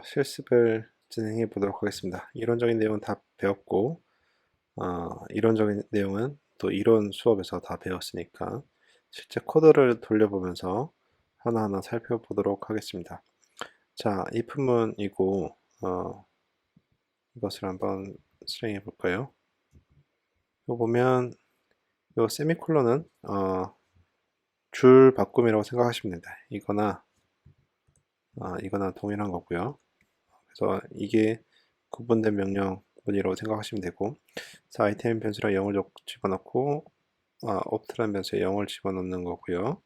실습을 진행해 보도록 하겠습니다. 이론적인 내용은 다 배웠고, 이론적인 내용은 또 이론 수업에서 다 배웠으니까 실제 코드를 돌려보면서 하나하나 살펴보도록 하겠습니다. 자, if문이고, 이것을 한번 실행해 볼까요? 이거 보면, 이 세미콜론은, 줄 바꿈이라고 생각하시면 됩니다. 이거나 동일한 거고요. 그래서 이게 구분된 명령문이라고 생각하시면 되고, 그래서 아이템 변수랑 0을 집어넣고, opt라는 변수에 0을 집어넣는 거고요.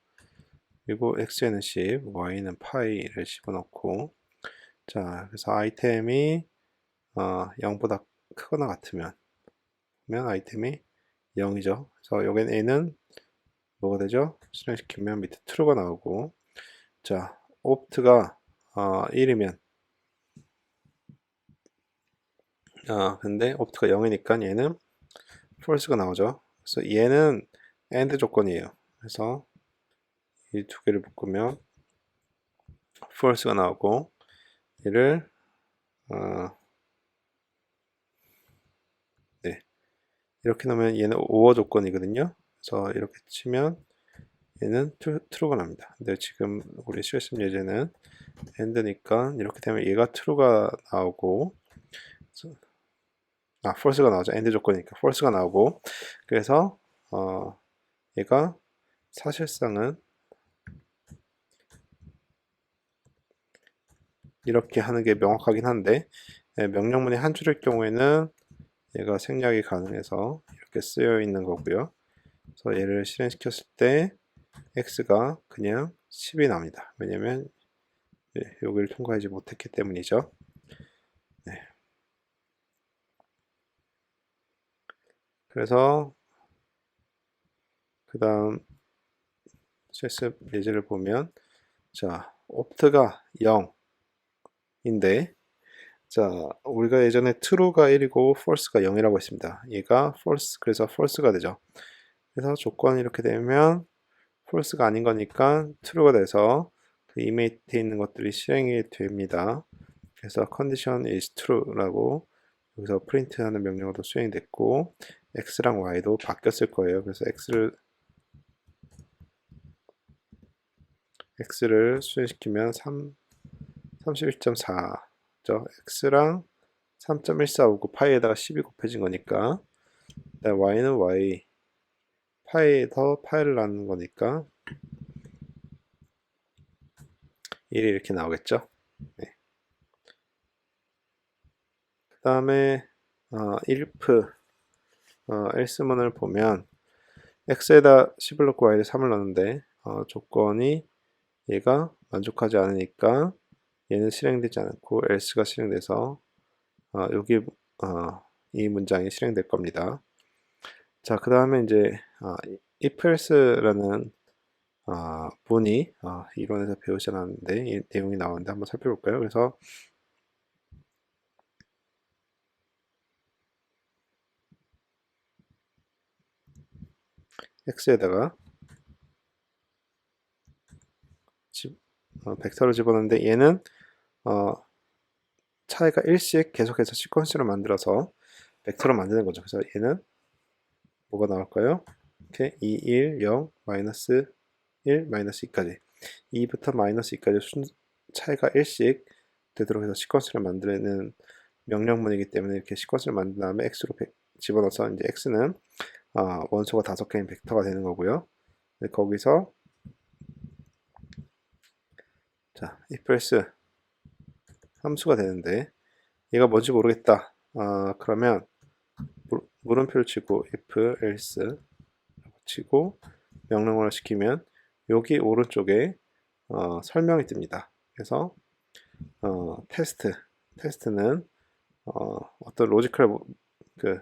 그리고 x에는 10, y는 파이를 집어넣고, 자, 그래서 아이템이 0보다 크거나 같으면 아이템이 0이죠. 그래서 여기는 n은 뭐가 되죠? 실행시키면 밑에 true가 나오고, 자, opt가 1이면 근데 opt가 0이니까 얘는 false가 나오죠. 그래서 얘는 AND 조건이에요. 그래서 이 두 개를 묶으면 false가 나오고, 얘를 네, 이렇게 놓으면 얘는 OR 조건이거든요. 그래서 이렇게 치면 얘는 true가 납니다. 근데 지금 우리 실습 예제는 AND니까 이렇게 되면 얘가 true가 나오고, false가 나오죠. AND 조건이니까 false가 나오고, 그래서 얘가 사실상은 이렇게 하는 게 명확하긴 한데, 명령문이 한 줄일 경우에는 얘가 생략이 가능해서 이렇게 쓰여 있는 거고요. 그래서 얘를 실행시켰을 때 x가 그냥 10이 납니다. 왜냐면 여기를 통과하지 못했기 때문이죠. 네. 그래서 그 다음 실습 예제를 보면, 자, opt가 0인데, 자, 우리가 예전에 true가 1이고 false가 0이라고 했습니다. 얘가 false, 그래서 false가 되죠. 그래서 조건이 이렇게 되면 false가 아닌 거니까 true가 돼서 그 이메이트에 있는 것들이 실행이 됩니다. 그래서 condition is true라고 여기서 프린트하는 명령어도 수행됐고, x랑 y도 바뀌었을 거예요. 그래서 x를 수행시키면 31.4죠. x랑 3.145고 파이에다가 10이 곱해진 거니까, y는 y 파이 더 파이를 나누는 거니까 1이 이렇게 나오겠죠. 네. 그 다음에 if else문을 보면 x에다 10을 넣고 y에 3을 넣는데 조건이 얘가 만족하지 않으니까 얘는 실행되지 않고 else가 실행돼서 여기 이 문장이 실행될 겁니다. 자, 그 다음에 이제 if else라는 문이 이론에서 배우지 않았는데 이 내용이 나오는데 한번 살펴볼까요? 그래서 x에다가 벡터를 집어넣는데 얘는 차이가 1씩 계속해서 시퀀스를 만들어서 벡터를 만드는 거죠. 그래서 얘는 뭐가 나올까요? 이렇게 2, 1, 0, 마이너스 1, 마이너스 2까지 2부터 마이너스 2까지 차이가 1씩 되도록 해서 시퀀스를 만드는 명령문이기 때문에 이렇게 시퀀스를 만든 다음에 x로 집어넣어서 이제 x는 원소가 5개인 벡터가 되는 거고요. 거기서 자, if else 함수가 되는데 얘가 뭔지 모르겠다. 그러면 물음표를 치고 if else 치고 명령어를 시키면 여기 오른쪽에 설명이 뜹니다. 그래서 테스트는 어떤 로지컬 그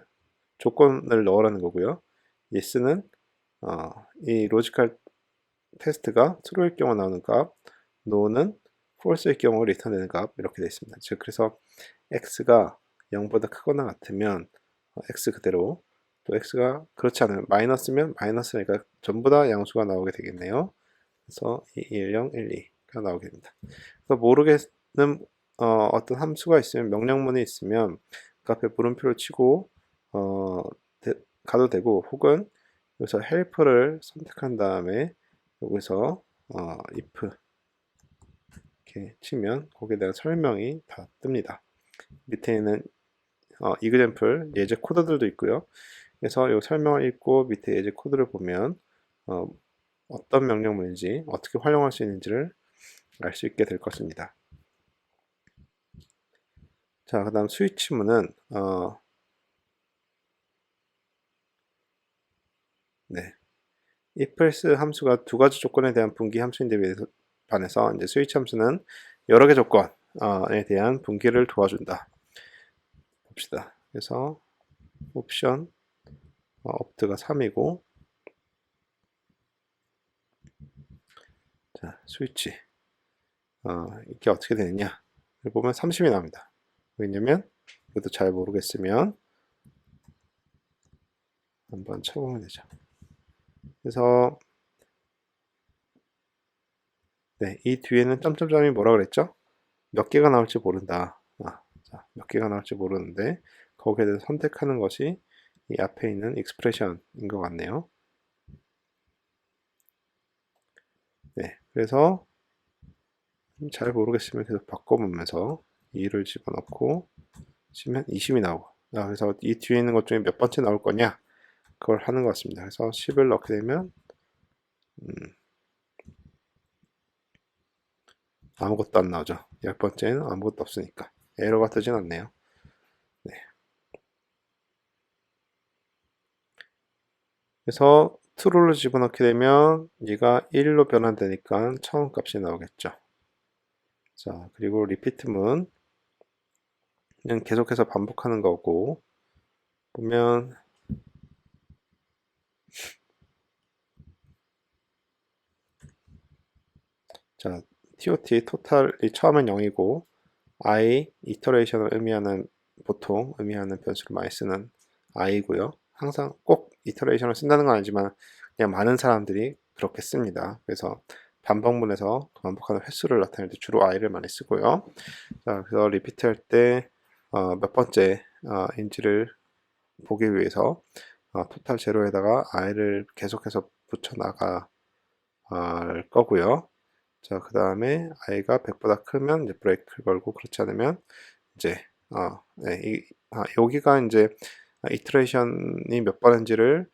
조건을 넣으라는 거고요. yes는 이 로지컬 테스트가 true일 경우 나오는 값, no는 false일 경우 리턴되는 값 이렇게 되어 있습니다. 즉 그래서 x가 0보다 크거나 같으면 x 그대로, 또 x가 그렇지 않으면 마이너스면 마이너스니까 전부 다 양수가 나오게 되겠네요. 그래서 2, 1, 0, 1, 2가 나오게 됩니다. 그래서 모르겠는 어떤 함수가 있으면 명령문이 있으면 그 앞에 물음표를 치고 가도 되고 혹은 여기서 help를 선택한 다음에 여기서 if 이렇게 치면 거기에 대한 설명이 다 뜹니다. 밑에는 example 예제 코드들도 있고요. 그래서 이 설명을 읽고 밑에 예제 코드를 보면 어떤 명령문인지 어떻게 활용할 수 있는지를 알 수 있게 될 것입니다. 자, 그 다음 스위치문은 네, if else 함수가 두 가지 조건에 대한 분기 함수인데 반해서 이제 스위치 함수는 여러 개 조건에 대한 분기를 도와준다. 봅시다. 그래서 옵션 opt가 3이고 자, 스위치 이게 어떻게 되느냐 보면 30이 나옵니다. 왜냐면 이것도 잘 모르겠으면 한번 쳐보면 되죠. 그래서 네, 이 뒤에는 점점점이 뭐라 그랬죠? 몇 개가 나올지 모른다. 자, 몇 개가 나올지 모르는데 거기에 대해서 선택하는 것이 이 앞에 있는 expression인 것 같네요. 네, 그래서 잘 모르겠으면 계속 바꿔보면서 2를 집어넣고 치면 20이 나오고 그래서 이 뒤에 있는 것 중에 몇 번째 나올 거냐 그걸 하는 것 같습니다. 그래서 10을 넣게 되면 아무것도 안 나오죠. 10번째는 아무것도 없으니까 에러가 뜨진 않네요. 네. 그래서 true를 집어넣게 되면 얘가 1로 변환되니까 처음 값이 나오겠죠. 자, 그리고 repeat문 그냥 계속해서 반복하는 거고 보면 자, TOT 토탈이 처음엔 0이고 I 이터레이션을 보통 의미하는 변수를 많이 쓰는 i고요. 항상 꼭 이터레이션을 쓴다는 건 아니지만 그냥 많은 사람들이 그렇게 씁니다. 그래서 반복문에서 반복하는 횟수를 나타낼 때 주로 i를 많이 쓰고요. 자, 그래서 리피트 할 때 몇 번째 인지를 보기 위해서 토탈 제로에다가 i를 계속해서 붙여 나갈 거고요. 자, 그 다음에 i가 100보다 크면 이제 브레이크를 걸고 그렇지 않으면 이제 네, 여기가 이제 이터레이션이 몇 번인지를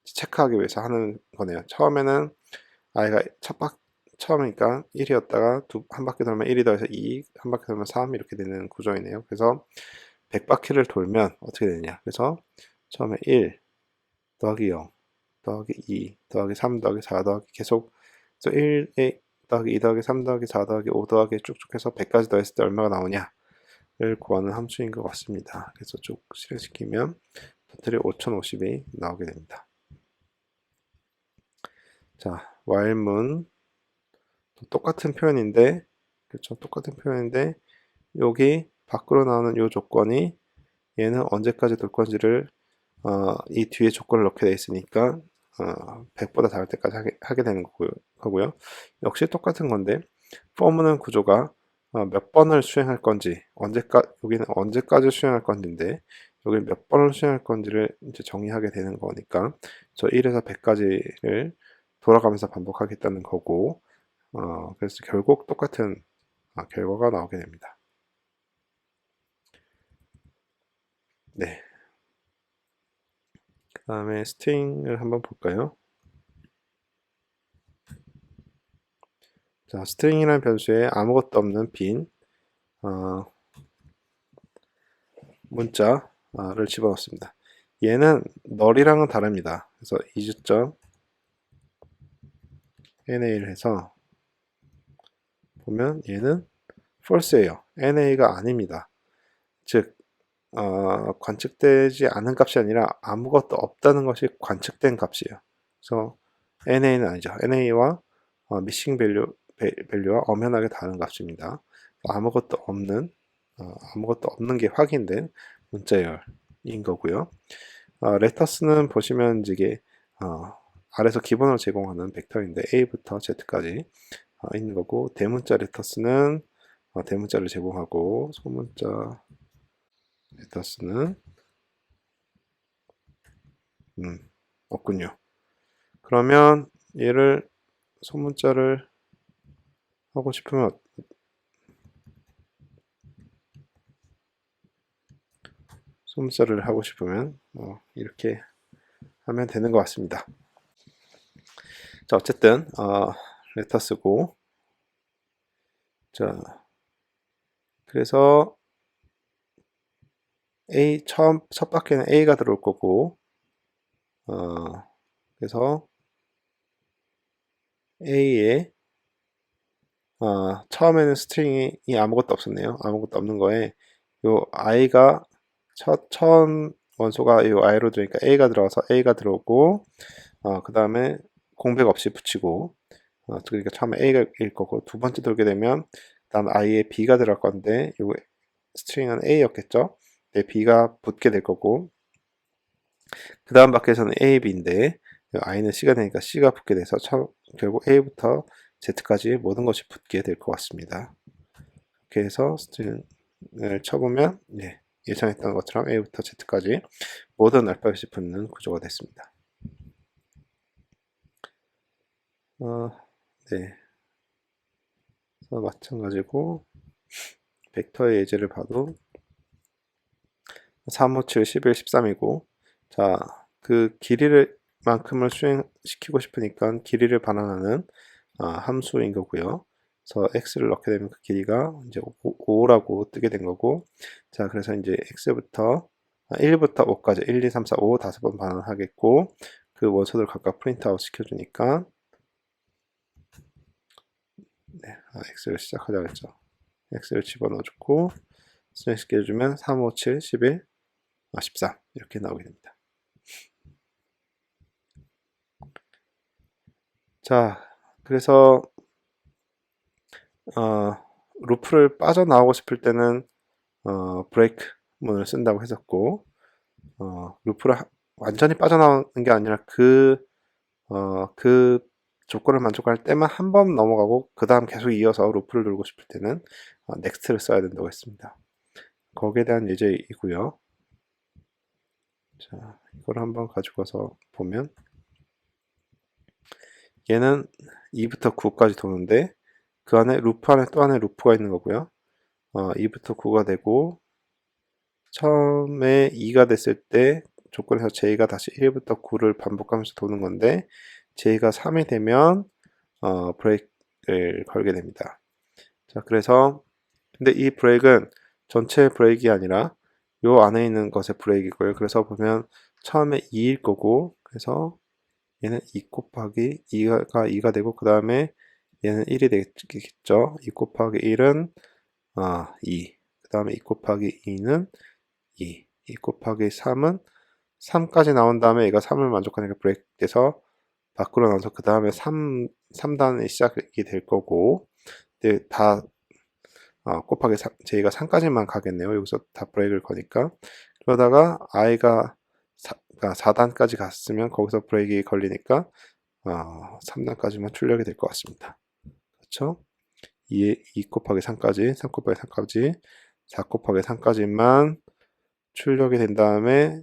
체크하기 위해서 하는 거네요. 처음에는 i가 처음이니까 1이었다가 한 바퀴 돌면 1이 더해서 2, 한 바퀴 돌면 3 이렇게 되는 구조이네요. 그래서 100바퀴를 돌면 어떻게 되느냐. 그래서 처음에 1 더하기 0 더하기 2 더하기 3 더하기 4 더하기 계속 그래서 1 더하기 2 더하기 3 더하기 4 더하기 5 더하기 쭉쭉 해서 100까지 더했을 때 얼마가 나오냐를 구하는 함수인 것 같습니다. 그래서 쭉 실행시키면 토탈이 5050이 나오게 됩니다. 자, while문 똑같은 표현인데 그렇죠? 똑같은 표현인데 여기 밖으로 나오는 이 조건이 얘는 언제까지 돌 건지를 이 뒤에 조건을 넣게 되어 있으니까 100보다 작을 때까지 하게 되는 거고요. 역시 똑같은 건데 for는 구조가 몇 번을 수행할 건지 여기는 언제까지 수행할 건지인데 여기 몇 번을 수행할 건지를 이제 정의하게 되는 거니까 저 1에서 100까지를 돌아가면서 반복하겠다는 거고 그래서 결국 똑같은 결과가 나오게 됩니다. 네. 그 다음에 스트링을 한번 볼까요? 자, 스트링이라는 변수에 아무것도 없는 빈 문자를 집어넣습니다. 얘는 널이랑은 다릅니다. 그래서 is.na를 해서 보면 얘는 false예요. na가 아닙니다. 즉 관측되지 않은 값이 아니라 아무것도 없다는 것이 관측된 값이에요. 그래서 na는 아니죠. na와 missing value와 엄연하게 다른 값입니다. 아무것도 없는 게 확인된 문자열인 거고요. 레터스는 보시면 이게 아래서 기본으로 제공하는 벡터인데 a부터 z까지 있는 거고, 대문자 레터스는 대문자를 제공하고, 소문자 레터스는 없군요. 그러면 얘를 소문자를 하고 싶으면 이렇게 하면 되는 것 같습니다. 자, 어쨌든 레터스고, 자, 그래서 첫 바퀴는 A가 들어올 거고, 그래서 A에 처음에는 스트링이 아무것도 없었네요. 아무것도 없는 거에 요 i가 처음 원소가 요 i로 들어오니까 a가 들어와서 a가 들어오고, 그 다음에 공백 없이 붙이고, 그러니까 처음에 a가 일 거고, 두 번째 돌게 되면 다음 i에 b가 들어갈 건데, 요 스트링은 a였겠죠. 네, b가 붙게 될 거고, 그 다음 바퀴에서는 a, b인데 i는 c가 되니까 c가 붙게 돼서 결국 a부터 z까지 모든 것이 붙게 될 것 같습니다. 이렇게 해서 스트링을 쳐보면 예상했던 것처럼 a부터 z까지 모든 알파벳이 붙는 구조가 됐습니다. 네. 그래서 마찬가지고 벡터의 예제를 봐도 3, 5, 7, 11, 13이고, 자, 그 길이를 만큼을 수행시키고 싶으니까 길이를 반환하는 함수인 거고요. 그래서 x를 넣게 되면 그 길이가 이제 5라고 뜨게 된 거고, 자, 그래서 이제 x부터 1부터 5까지 1, 2, 3, 4, 5 5번 반환하겠고, 그 원소들 각각 프린트아웃 시켜주니까 x를 시작하자 했죠. x를 집어넣어주고 수행시켜주면 3, 5, 7, 11, 14 이렇게 나오게 됩니다. 자, 그래서 루프를 빠져나오고 싶을 때는 브레이크 문을 쓴다고 했었고, 루프를 완전히 빠져나오는 게 아니라 그 조건을 만족할 때만 한 번 넘어가고 그 다음 계속 이어서 루프를 돌고 싶을 때는 넥스트를 써야 된다고 했습니다. 거기에 대한 예제이고요. 자, 이걸 한번 가지고서 보면 얘는 2부터 9까지 도는데 그 안에 루프 안에 또 하나의 루프가 있는 거고요. 2부터 9가 되고 처음에 2가 됐을 때 조건에서 j가 다시 1부터 9를 반복하면서 도는 건데 j가 3이 되면 브레이크를 걸게 됩니다. 자, 그래서 근데 이 브레이크는 전체 브레이크가 아니라 요 안에 있는 것의 브레이크이고요. 그래서 보면 처음에 2일 거고, 그래서 얘는 2 곱하기 2가 되고, 그 다음에 얘는 1이 되겠죠. 2 곱하기 1은 2, 그 다음에 2 곱하기 2는 2, 2 곱하기 3은 3까지 나온 다음에 얘가 3을 만족하니까 브레이크 돼서 밖으로 나와서 그 다음에 3단이 시작이 될 거고, 다 곱하기 j가 3까지만 가겠네요. 여기서 다 브레이크를 거니까. 그러다가 i가 4단까지 갔으면 거기서 브레이크 걸리니까 3단까지만 출력이 될 것 같습니다. 그렇죠? 2 곱하기 3까지, 3 곱하기 3까지, 4 곱하기 3까지만 출력이 된 다음에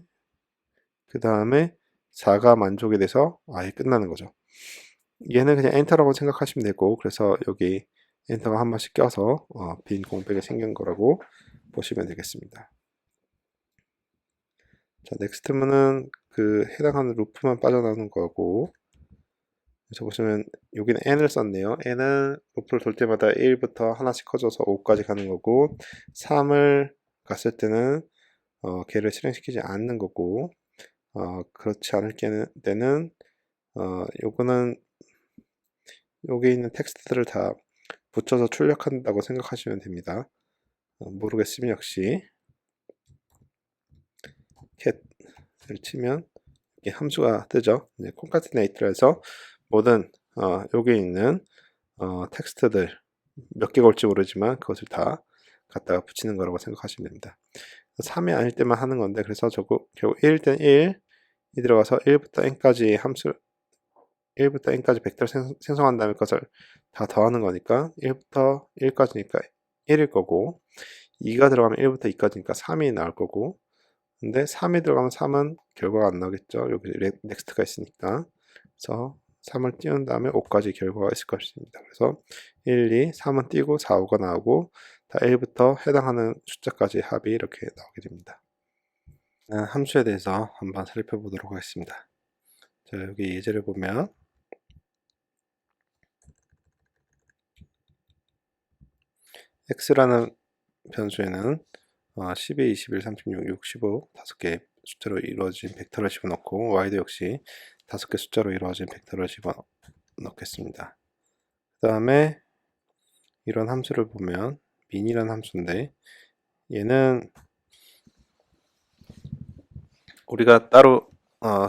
그 다음에 4가 만족이 돼서 아예 끝나는 거죠. 얘는 그냥 엔터라고 생각하시면 되고, 그래서 여기 엔터가 한 번씩 껴서 빈 공백이 생긴 거라고 보시면 되겠습니다. 자, 넥스트문은 그 해당하는 루프만 빠져나오는 거고, 그래서 보시면 여기는 n을 썼네요. n은 루프를 돌 때마다 1부터 하나씩 커져서 5까지 가는 거고, 3을 갔을 때는 걔를 실행시키지 않는 거고, 그렇지 않을 때는 요거는 여기 있는 텍스트들을 다 붙여서 출력한다고 생각하시면 됩니다. 모르겠으면 역시 cat을 치면 이렇게 함수가 뜨죠. concatenate를 해서 모든 여기 있는 텍스트들 몇 개가 올지 모르지만 그것을 다 갖다가 붙이는 거라고 생각하시면 됩니다. 3이 아닐 때만 하는 건데, 그래서 결국 1일 때는 1이 들어가서 1부터 n까지 함수 1부터 n까지 벡터를 생성한 다음에 그것을 다 더하는 거니까 1부터 1까지니까 1일 거고 2가 들어가면 1부터 2까지니까 3이 나올 거고 근데 3이 들어가면 3은 결과가 안 나오겠죠. 여기 넥스트가 있으니까. 그래서 3을 띄운 다음에 5까지 결과가 있을 것입니다. 그래서 1, 2, 3은 띄고 4, 5가 나오고 다 1부터 해당하는 숫자까지 합이 이렇게 나오게 됩니다. 함수에 대해서 한번 살펴보도록 하겠습니다. 자, 여기 예제를 보면 x라는 변수에는 12, 21, 36, 65 5개 숫자로 이루어진 벡터를 집어넣고 y도 역시 5개 숫자로 이루어진 벡터를 집어넣겠습니다. 그 다음에 이런 함수를 보면 민이라는 함수인데 얘는 우리가 따로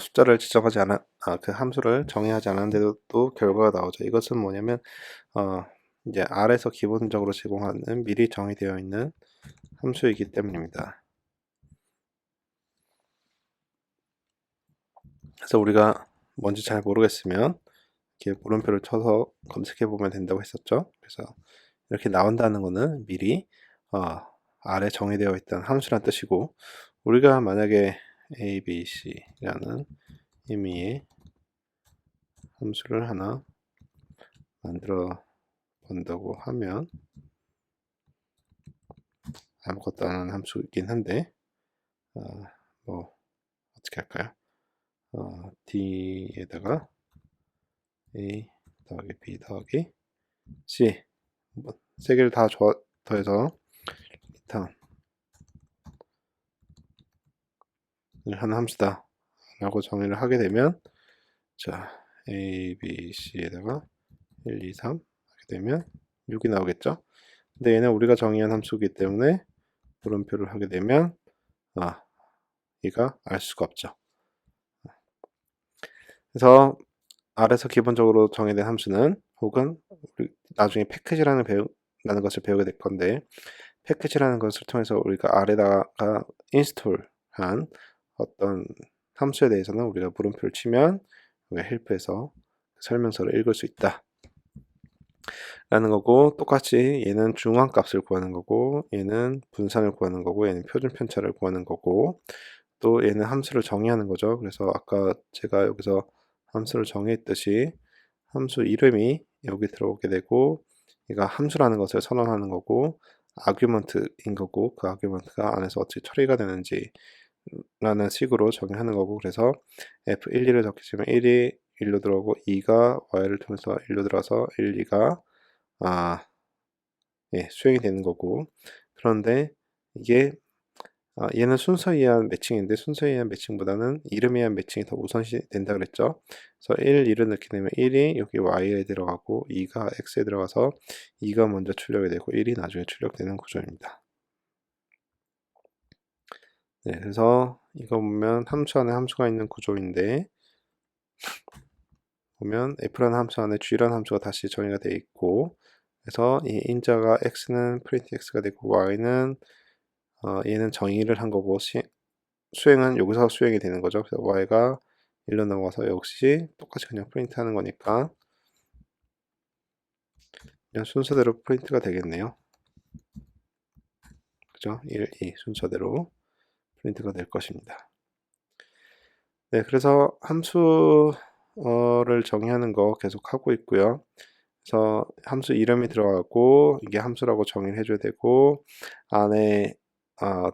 숫자를 지정하지 않아 그 함수를 정의하지 않았는데도 또 결과가 나오죠. 이것은 뭐냐면 이제 R에서 기본적으로 제공하는 미리 정의되어 있는 함수이기 때문입니다. 그래서 우리가 뭔지 잘 모르겠으면 이렇게 물음표를 쳐서 검색해 보면 된다고 했었죠. 그래서 이렇게 나온다는 것은 미리 R에 정의되어 있던 함수란 뜻이고 우리가 만약에 a, b, c라는 의미의 함수를 하나 만들어 본다고 하면 아무것도 안 하는 함수이긴 한데 뭐 어떻게 할까요? d에다가 a 더하기 b 더하기 c 세 개를 다 더해서 리턴을 하는 함수다 라고 정의를 하게 되면 자 a, b, c에다가 1, 2, 3 하게 되면 6이 나오겠죠. 근데 얘는 우리가 정의한 함수이기 때문에 물음표를 하게 되면 얘가 알 수가 없죠. 그래서 R에서 기본적으로 정의된 함수는 혹은 나중에 패키지라는 것을 배우게 될 건데 패키지라는 것을 통해서 우리가 R에다가 인스톨한 어떤 함수에 대해서는 우리가 물음표를 치면 헬프에서 설명서를 읽을 수 있다 라는 거고 똑같이 얘는 중앙값을 구하는 거고 얘는 분산을 구하는 거고 얘는 표준 편차를 구하는 거고 또 얘는 함수를 정의하는 거죠. 그래서 아까 제가 여기서 함수를 정의했듯이 함수 이름이 여기 들어오게 되고 얘가 함수라는 것을 선언하는 거고 아규먼트인 거고 그 아규먼트가 안에서 어떻게 처리가 되는지 라는 식으로 정의하는 거고 그래서 f1, 2를 적히시면 1이 1로 들어오고 2가 y를 통해서 1로 들어와서 1, 2가 수행이 되는 거고 그런데 이게 얘는 순서에 의한 매칭인데 순서에 의한 매칭보다는 이름에 의한 매칭이 더 우선시 된다 그랬죠. 그래서 1, 2를 넣게 되면 1이 여기 y에 들어가고 2가 x에 들어가서 2가 먼저 출력이 되고 1이 나중에 출력되는 구조입니다. 네, 그래서 이거 보면 함수 안에 함수가 있는 구조인데 보면 f라는 함수 안에 g라는 함수가 다시 정의가 되어 있고 그래서 이 인자가 x는 프린트 x가 되고 y는 얘는 정의를 한 거고 수행은 여기서 수행이 되는 거죠. 그래서 y가 1로 넘어가서 역시 똑같이 그냥 프린트 하는 거니까 그냥 순서대로 프린트가 되겠네요. 그죠? 1, 2 순서대로 프린트가 될 것입니다. 네, 그래서 함수를 정의하는 거 계속 하고 있고요. 그래서 함수 이름이 들어가고 이게 함수라고 정의를 해줘야 되고 안에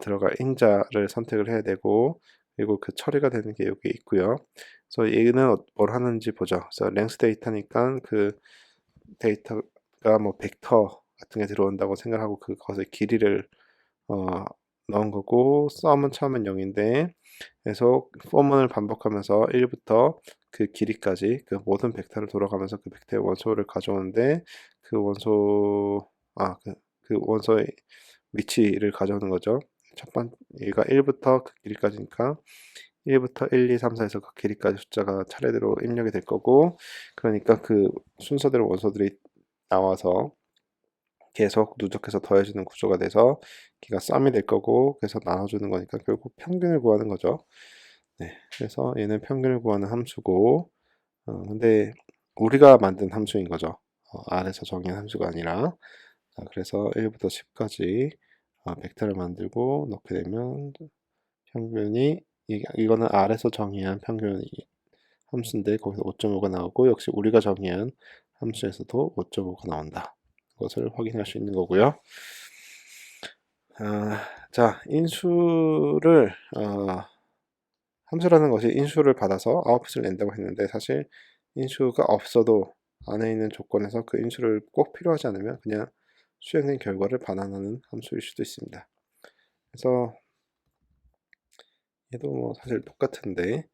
들어갈 인자를 선택을 해야 되고 그리고 그 처리가 되는 게 여기 있고요. 그래서 얘는 뭘 하는지 보죠. 그래서 랭스 데이터니까 그 데이터가 뭐 벡터 같은 게 들어온다고 생각하고 그것의 길이를 넣은 거고 썸은 처음엔 0인데 계속 포문을 반복하면서 1부터 그 길이까지 그 모든 벡터를 돌아가면서 그 벡터의 원소를 가져오는데 그 원소 그 원소의 위치를 가져오는 거죠. 첫 번째 얘가 1부터 그 길이까지니까 1부터 1, 2, 3, 4에서 그 길이까지 숫자가 차례대로 입력이 될 거고 그러니까 그 순서대로 원소들이 나와서 계속 누적해서 더해지는 구조가 돼서 걔가 썸이 될 거고 그래서 나눠주는 거니까 결국 평균을 구하는 거죠. 네, 그래서 얘는 평균을 구하는 함수고 근데 우리가 만든 함수인 거죠. R에서 정의한 함수가 아니라. 자, 그래서 1부터 10까지 벡터를 만들고 넣게 되면 평균이 이거는 R에서 정의한 평균 함수인데 거기서 5.5가 나오고 역시 우리가 정의한 함수에서도 5.5가 나온다. 그것을 확인할 수 있는 거고요. 자, 인수를 함수라는 것이 인수를 받아서 아웃풋을 낸다고 했는데 사실 인수가 없어도 안에 있는 조건에서 그 인수를 꼭 필요하지 않으면 그냥 수행된 결과를 반환하는 함수일 수도 있습니다. 그래서 얘도 뭐 사실 똑같은데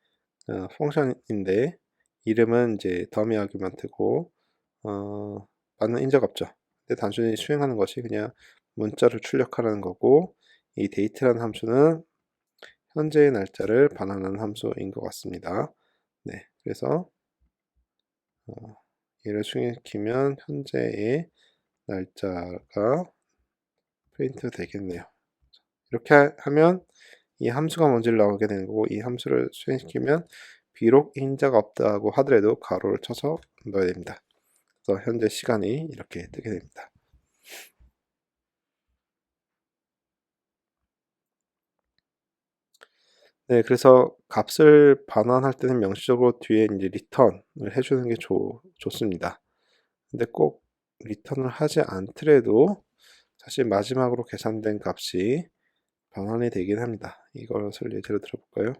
펑션인데 이름은 이제 더미 아규먼트고 받는 인자가 없죠. 근데 단순히 수행하는 것이 그냥 문자를 출력하라는 거고 이 date라는 함수는 현재의 날짜를 반환하는 함수인 것 같습니다. 네, 그래서 얘를 수행시키면 현재의 날짜가 프린트 되겠네요. 이렇게 하면 이 함수가 뭔지를 나오게 되는 거고 이 함수를 수행시키면 비록 인자가 없다고 하더라도 가로를 쳐서 넣어야 됩니다. 그래서 현재 시간이 이렇게 뜨게 됩니다. 네, 그래서 값을 반환할 때는 명시적으로 뒤에 이제 리턴을 해주는 게 좋습니다. 근데 꼭 리턴을 하지 않더라도 사실 마지막으로 계산된 값이 반환이 되긴 합니다. 이것을 예제로 들어볼까요?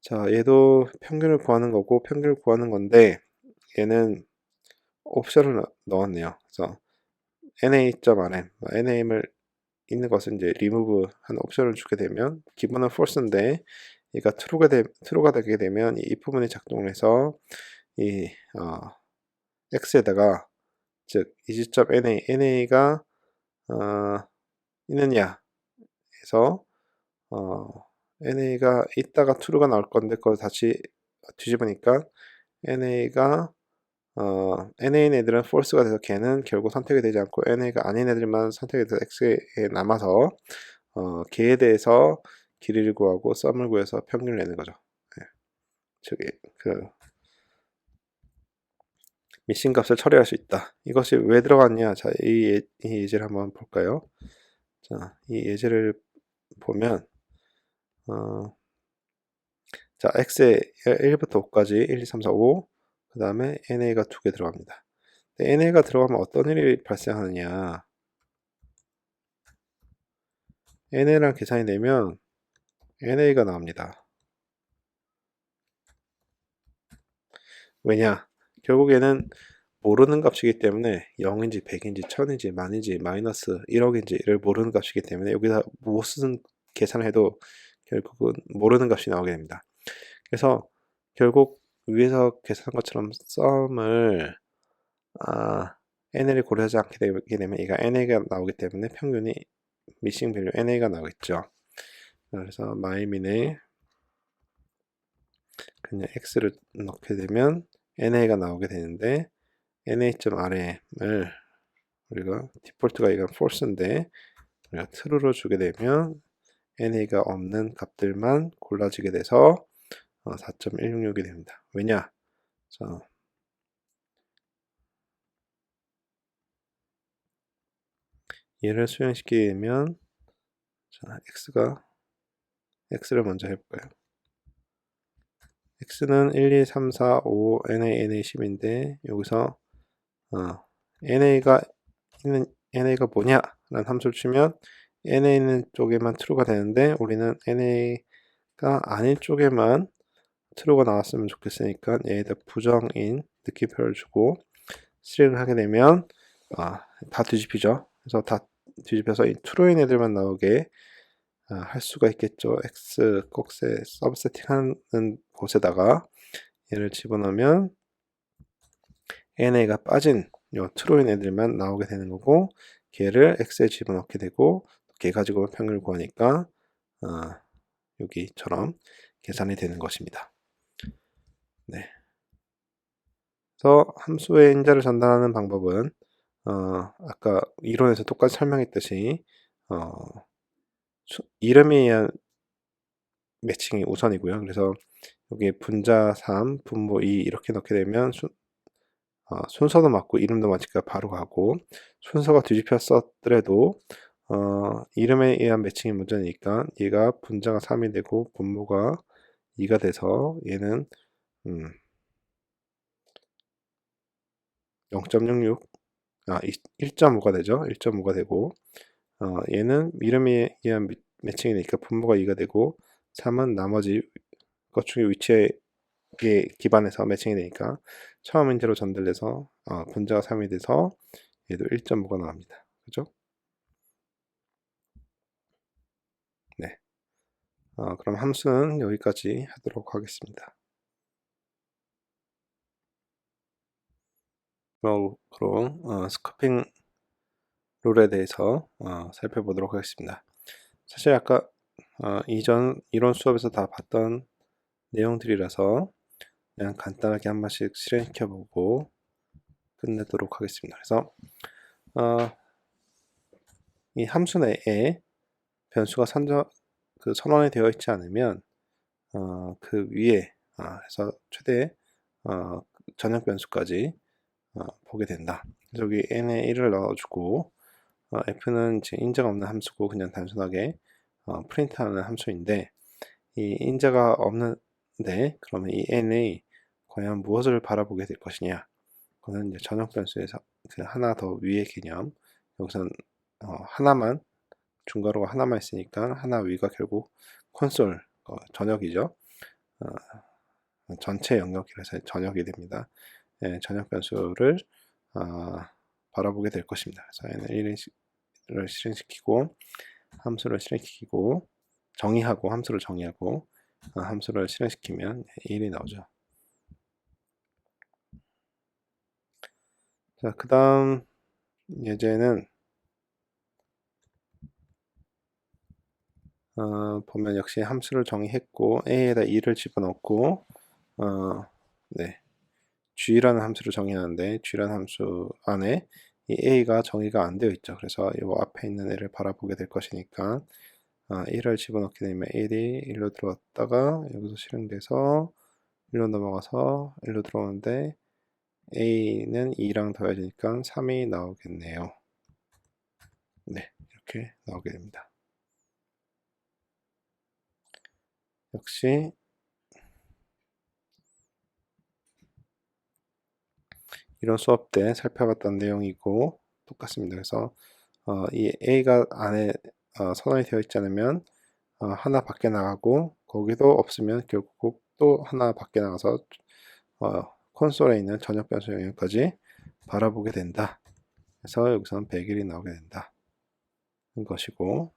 자, 얘도 평균을 구하는 거고 평균을 구하는 건데 얘는 옵션을 넣었네요. 그래서 na.rm, nam을 있는 것은 이제 remove 한 옵션을 주게 되면 기본은 false인데 얘가 true가 되게 되면 이 if 부분이 작동을 해서 이 x에다가 즉 is.na가 있느냐 해서 na가 있다가 true가 나올 건데 그걸 다시 뒤집으니까 na가 na인 애들은 false가 돼서 걔는 결국 선택이 되지 않고 na가 아닌 애들만 선택이 돼서 x에 남아서 걔에 대해서 길이를 구하고 썸을 구해서 평균을 내는 거죠. 네. 저기 그 미싱 값을 처리할 수 있다. 이것이 왜 들어갔냐? 자, 이 예제를 한번 볼까요? 자, 이 예제를 보면 자, x에 1부터 5까지 1, 2, 3, 4, 5 그 다음에 na가 2개 들어갑니다. na가 들어가면 어떤 일이 발생하느냐? na랑 계산이 되면 na가 나옵니다. 왜냐? 결국에는 모르는 값이기 때문에 0인지 100인지 1000인지 만인지 마이너스 1억인지를 모르는 값이기 때문에 여기다 무슨 계산을 해도 결국은 모르는 값이 나오게 됩니다. 그래서 결국 위에서 계산한 것처럼 썸을 NL을 고려하지 않게 되게 되면 얘가 NA가 나오기 때문에 평균이 미싱 밸류 NA가 나오겠죠. 그래서 마이민에 그냥 X를 넣게 되면 NA가 나오게 되는데 na.rm을 우리가 디폴트가 이건 false인데 우리가 true로 주게 되면 na가 없는 값들만 골라지게 돼서 4.166이 됩니다. 왜냐? 자, 얘를 수행시키게 되면 자, x를 먼저 해볼까요? x는 1, 2, 3, 4, 5, na, 10인데 여기서 na가 뭐냐? 라는 함수를 치면 na 있는 쪽에만 true가 되는데 우리는 na가 아닌 쪽에만 true가 나왔으면 좋겠으니까 얘에다 부정인 느낌표를 주고 실행을 하게 되면 다 뒤집히죠. 그래서 다 뒤집혀서 이 true인 애들만 나오게 할 수가 있겠죠. x 꼭세 서브세팅하는 곳에다가 얘를 집어넣으면 na가 빠진 요 true인 애들만 나오게 되는 거고 걔를 x에 집어넣게 되고 걔 가지고 평균을 구하니까 여기처럼 계산이 되는 것입니다. 네. 그래서 함수의 인자를 전달하는 방법은 아까 이론에서 똑같이 설명했듯이 이름에 의한 매칭이 우선이고요. 그래서 여기 분자 3, 분모 2 이렇게 넣게 되면 순서도 맞고 이름도 맞으니까 바로 가고, 순서가 뒤집혔었더라도 이름에 의한 매칭이 문제니까 얘가 분자가 3이 되고 분모가 2가 돼서 얘는 0.66, 1.5가 되죠. 1.5가 되고, 얘는 이름에 의한 매칭이 되니까 분모가 2가 되고, 3은 나머지 것 중에 위치에 기반해서 매칭이 되니까 처음 인대로 전달돼서 분자가 3이 돼서 얘도 1.5가 나옵니다. 그죠? 네. 그럼 함수는 여기까지 하도록 하겠습니다. 그럼 스커핑 룰에 대해서 살펴보도록 하겠습니다. 사실 아까 이전 이론 수업에서 다 봤던 내용들이라서 그냥 간단하게 한 번씩 실행시켜보고 끝내도록 하겠습니다. 그래서 이 함수 내에 변수가 선언이 되어 있지 않으면 그 위에 해서 최대 전역 변수까지 보게 된다. 그래서 여기 n에 1을 넣어주고 f는 이제 인자가 없는 함수고 그냥 단순하게 프린트하는 함수인데, 이 인자가 없는데 그러면 이 n이 과연 무엇을 바라보게 될 것이냐, 그거는 이제 전역 변수에서 그 하나 더 위의 개념, 여기선 하나만, 중괄호가 하나만 있으니까 하나 위가 결국 콘솔 전역이죠. 전체 영역이라서 전역이 됩니다. 전역 변수를 바라보게 될 것입니다. 그래서 n을 1을 실행시키고 함수를 실행시키고 정의하고 함수를 정의하고 함수를 실행시키면 1이 나오죠. 자, 그 다음 예제는 보면 역시 함수를 정의했고 a에다 2를 집어넣고 네, g라는 함수를 정의하는데 g라는 함수 안에 이 a가 정의가 안 되어 있죠. 그래서 이 앞에 있는 애를 바라보게 될 것이니까 1을 집어넣게 되면 1이 1로 들어왔다가 여기서 실행돼서 1로 넘어가서 1로 들어오는데 a는 2랑 더해지니까 3이 나오겠네요. 네, 이렇게 나오게 됩니다. 역시 이런 수업 때 살펴봤던 내용이고 똑같습니다. 그래서 이 a가 안에 선언이 되어 있지 않으면 하나 밖에 나가고, 거기도 없으면 결국 또 하나 밖에 나가서 콘솔에 있는 전역 변수 영역까지 바라보게 된다. 그래서 여기서는 100일이 나오게 된다. 것이고,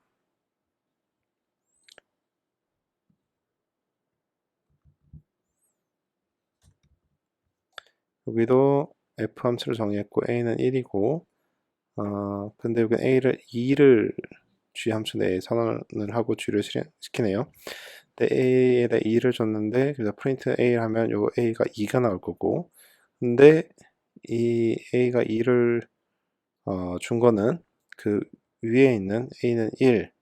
여기도 f 함수를 정의했고 a는 1이고 근데 여기 a를 2를 g 함수 내에 선언을 하고 g를 실행시키네요. 근데 a에다 2를 줬는데 그래서 프린트 a를 하면 요 a가 2가 나올 거고, 근데 이 a가 2를 준 거는 그 위에 있는 a는 1,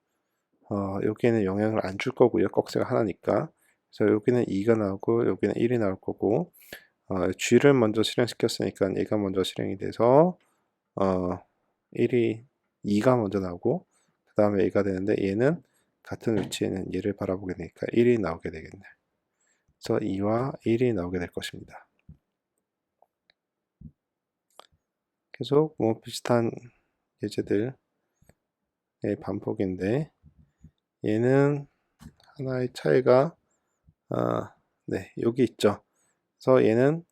여기에는 영향을 안 줄 거고요. 꺽쇠가 하나니까. 그래서 여기는 2가 나오고 여기는 1이 나올 거고, g를 먼저 실행시켰으니까 얘가 먼저 실행이 돼서 1이 2가 먼저 나오고 그 다음에 얘가 되는데, 얘는 같은 위치에는 얘를 바라보게 되니까 1이 나오게 되겠네. 그래서 2와 1이 나오게 될 것입니다. 계속 뭐 비슷한 예제들의 반복인데, 얘는 하나의 차이가 네, 여기 있죠. 그래서 얘는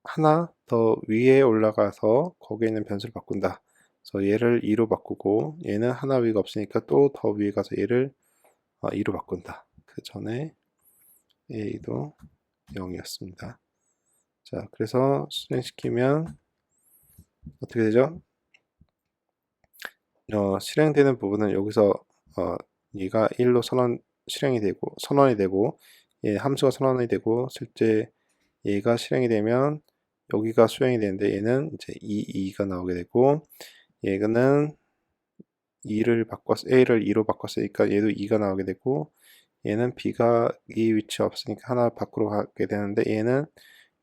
하나 더 위에 올라가서 거기에 있는 변수를 바꾼다. 그래서 얘를 2로 바꾸고, 얘는 하나 위가 없으니까 또 더 위에 가서 얘를 2로 바꾼다. 그 전에 a도 0이었습니다. 자, 그래서 실행시키면 어떻게 되죠? 실행되는 부분은 여기서 얘가 1로 선언이 되고 얘 함수가 선언이 되고, 실제 얘가 실행이 되면 여기가 수행이 되는데 얘는 이제 2가 나오게 되고, 얘는 2를 바꿨 A를 2로 바꿨으니까 얘도 2가 나오게 되고, 얘는 b가 이 위치에 없으니까 하나 밖으로 가게 되는데 얘는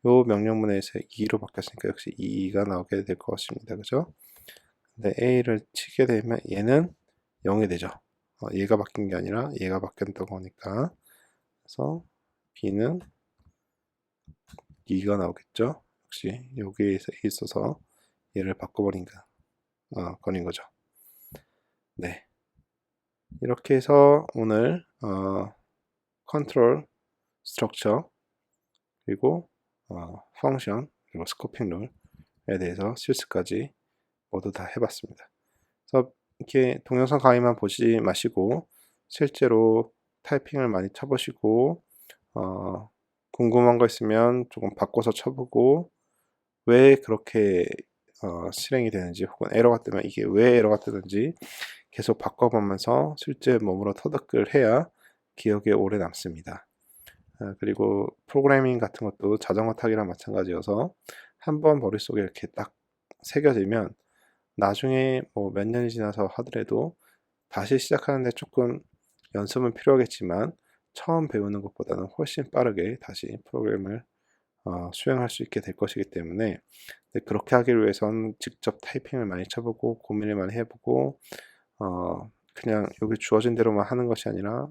요 명령문에서 2로 바뀌었으니까 역시 2가 나오게 될 것 같습니다. 그죠? 근데 a를 치게 되면 얘는 0이 되죠. 얘가 바뀐 게 아니라 얘가 바뀌었다고 하니까. 그래서 b는 2가 나오겠죠. 역시 여기에 있어서 얘를 바꿔버린 거는 거죠. 네. 이렇게 해서 오늘 컨트롤 스트럭처 그리고 펑션 그리고 스코핑 룰에 대해서 실습까지 모두 다 해봤습니다. 그래서 이렇게 동영상 강의만 보지 마시고 실제로 타이핑을 많이 쳐보시고 궁금한 거 있으면 조금 바꿔서 쳐보고 왜 그렇게 실행이 되는지 혹은 에러가 뜨면 이게 왜 에러가 뜨는지 계속 바꿔보면서 실제 몸으로 터득을 해야 기억에 오래 남습니다. 그리고 프로그래밍 같은 것도 자전거 타기랑 마찬가지여서 한번 머릿속에 이렇게 딱 새겨지면 나중에 뭐 몇 년이 지나서 하더라도 다시 시작하는데 조금 연습은 필요하겠지만 처음 배우는 것보다는 훨씬 빠르게 다시 프로그램을 수행할 수 있게 될 것이기 때문에 그렇게 하기 위해선 직접 타이핑을 많이 쳐보고 고민을 많이 해보고 그냥 여기 주어진 대로만 하는 것이 아니라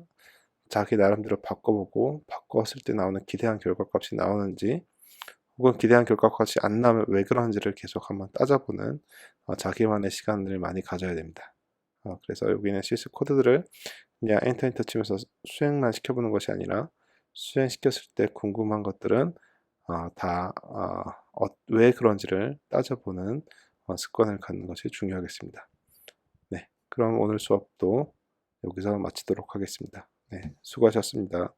자기 나름대로 바꿔보고 바꿨을 때 나오는 기대한 결과값이 나오는지 혹은 기대한 결과값이 안 나오면 왜 그런지를 계속 한번 따져보는 자기만의 시간을 많이 가져야 됩니다. 그래서 여기는 실습 코드들을 그냥 엔터 엔터 치면서 수행만 시켜보는 것이 아니라 수행시켰을 때 궁금한 것들은 왜 그런지를 따져보는 습관을 갖는 것이 중요하겠습니다. 네, 그럼 오늘 수업도 여기서 마치도록 하겠습니다. 네, 수고하셨습니다.